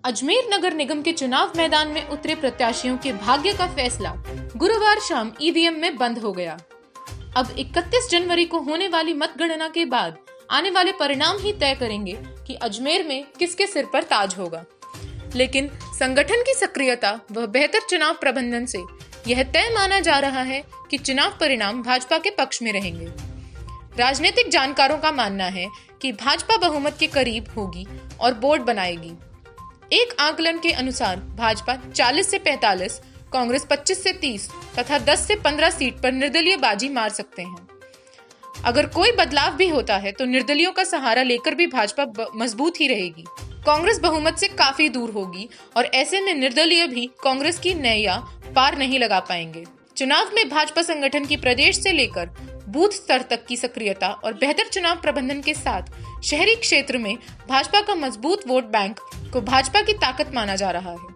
अजमेर नगर निगम के चुनाव मैदान में उतरे प्रत्याशियों के भाग्य का फैसला गुरुवार शाम ईवीएम में बंद हो गया। अब 31 जनवरी को होने वाली मतगणना के बाद आने वाले परिणाम ही तय करेंगे कि अजमेर में किसके सिर पर ताज होगा। लेकिन संगठन की सक्रियता व बेहतर चुनाव प्रबंधन से यह तय माना जा रहा है कि चुनाव परिणाम भाजपा के पक्ष में रहेंगे। राजनीतिक जानकारों का मानना है कि भाजपा बहुमत के करीब होगी और बोर्ड बनाएगी। एक आकलन के अनुसार भाजपा 40 से 45, कांग्रेस 25 से 30 तथा 10 से 15 सीट पर निर्दलीय बाजी मार सकते हैं। अगर कोई बदलाव भी होता है तो निर्दलीयों का सहारा लेकर भी भाजपा मजबूत ही रहेगी। कांग्रेस बहुमत से काफी दूर होगी और ऐसे में निर्दलीय भी कांग्रेस की नैया पार नहीं लगा पाएंगे। चुनाव में भाजपा संगठन की प्रदेश से लेकर बूथ स्तर तक की सक्रियता और बेहतर चुनाव प्रबंधन के साथ शहरी क्षेत्र में भाजपा का मजबूत वोट बैंक को भाजपा की ताकत माना जा रहा है।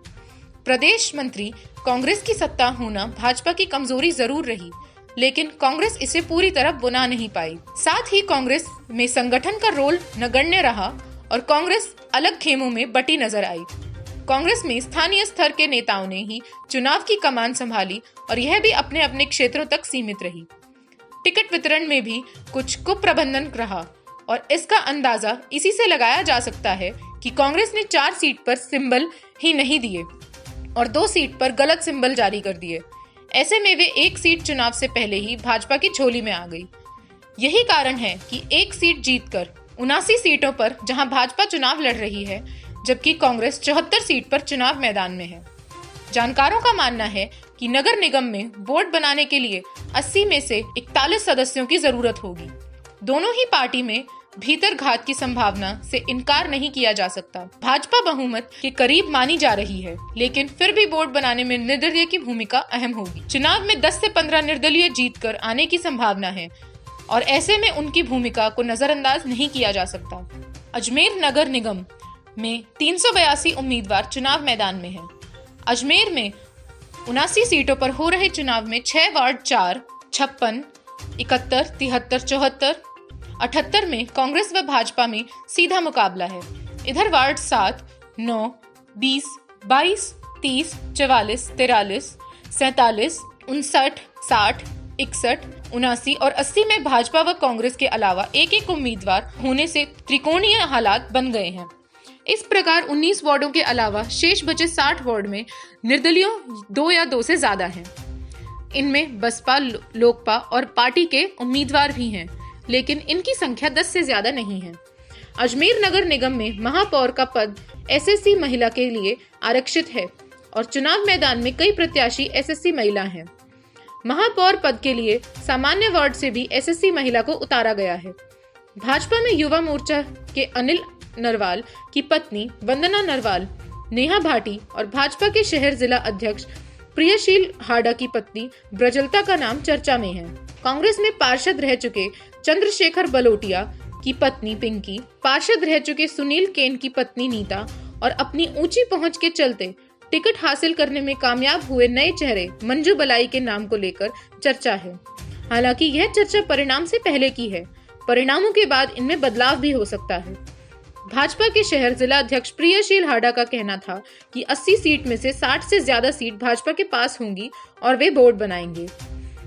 प्रदेश मंत्री कांग्रेस की सत्ता होना भाजपा की कमजोरी जरूर रही, लेकिन कांग्रेस इसे पूरी तरह बुना नहीं पाई। साथ ही कांग्रेस में संगठन का रोल नगण्य रहा और कांग्रेस अलग खेमों में बटी नजर आई। कांग्रेस में स्थानीय स्तर के नेताओं ने ही चुनाव की कमान संभाली और यह भी अपने अपने क्षेत्रों तक सीमित रही। टिकट वितरण में भी कुछ कुप्रबंधन रहा और इसका अंदाजा इसी से लगाया जा सकता है कि कांग्रेस ने 4 सीट पर सिंबल ही नहीं दिए और 2 सीट पर गलत सिंबल जारी कर दिए। ऐसे में वे 1 सीट चुनाव से पहले ही भाजपा की झोली में आ गई। यही कारण है कि 1 सीट जीतकर 79 सीटों पर जहां भाजपा चुनाव लड़ रही है, जबकि कांग्रेस 74 सीट पर चुनाव मैदान में है। जानकारों का मानना है कि नगर निगम में बोर्ड बनाने के लिए 80 में से 41 सदस्यों की जरूरत होगी। दोनों ही पार्टी में भीतर घात की संभावना से इनकार नहीं किया जा सकता। भाजपा बहुमत के करीब मानी जा रही है, लेकिन फिर भी बोर्ड बनाने में निर्दलीय की भूमिका अहम होगी। चुनाव में 10 से 15 निर्दलीय जीतकर आने की संभावना है और ऐसे में उनकी भूमिका को नजरअंदाज नहीं किया जा सकता। अजमेर नगर निगम में 382 उम्मीदवार चुनाव मैदान में हैं। अजमेर में 79 सीटों पर हो रहे चुनाव में 6 वार्ड 4, 56, 71, 73, 74, 78 में कांग्रेस व भाजपा में सीधा मुकाबला है। इधर वार्ड 7, 9, 20, 22, 30, 44, 43, 47, 59, 60, 61, 79 और 80 में भाजपा व कांग्रेस के अलावा एक उम्मीदवार होने से त्रिकोणीय हालात बन गए हैं। इस प्रकार 19 वार्डों के अलावा शेष बचे 60 वार्ड में निर्दलीयों 2 या 2 से ज्यादा हैं। इनमें बसपा, लोकपा और पार्टी के उम्मीदवार भी हैं, लेकिन इनकी संख्या 10 से ज्यादा नहीं है। अजमेर नगर निगम में महापौर का पद एसएससी महिला के लिए आरक्षित है और चुनाव मैदान में कई प्रत्याशी एसएससी महिला हैं। महापौर पद के लिए सामान्य वार्ड से भी एसएससी महिला को उतारा गया है। भाजपा में युवा मोर्चा के अनिल नरवाल की पत्नी वंदना नरवाल, नेहा भाटी और भाजपा के शहर जिला अध्यक्ष प्रियशील हाडा की पत्नी ब्रजलता का नाम चर्चा में है। कांग्रेस में पार्षद रह चुके चंद्रशेखर बलोटिया की पत्नी पिंकी, पार्षद रह चुके सुनील केन की पत्नी नीता और अपनी ऊंची पहुंच के चलते टिकट हासिल करने में कामयाब हुए नए चेहरे मंजू बलाई के नाम को लेकर चर्चा है। हालांकि यह चर्चा परिणाम से पहले की है। परिणामों के बाद इनमें बदलाव भी हो सकता है। भाजपा के शहर जिला अध्यक्ष प्रियशील हाडा का कहना था कि 80 सीट में से 60 से ज्यादा सीट भाजपा के पास होंगी और वे बोर्ड बनाएंगे।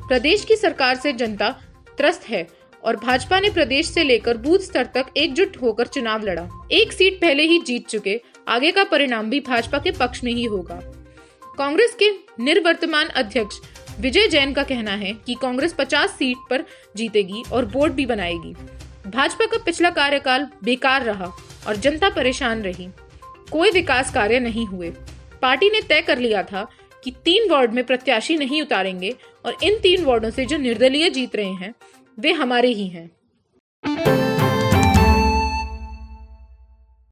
प्रदेश की सरकार से जनता त्रस्त है और भाजपा ने प्रदेश से लेकर बूथ स्तर तक एकजुट होकर चुनाव लड़ा। 1 सीट पहले ही जीत चुके, आगे का परिणाम भी भाजपा के पक्ष में ही होगा। कांग्रेस के निर्वर्तमान अध्यक्ष विजय जैन का कहना है कि कांग्रेस 50 सीट पर जीतेगी और बोर्ड भी बनाएगी। भाजपा का पिछला कार्यकाल बेकार रहा और जनता परेशान रही। कोई विकास कार्य नहीं हुए। पार्टी ने तय कर लिया था कि 3 वार्ड में प्रत्याशी नहीं उतारेंगे और इन 3 वार्डों से जो निर्दलीय जीत रहे हैं वे हमारे ही हैं।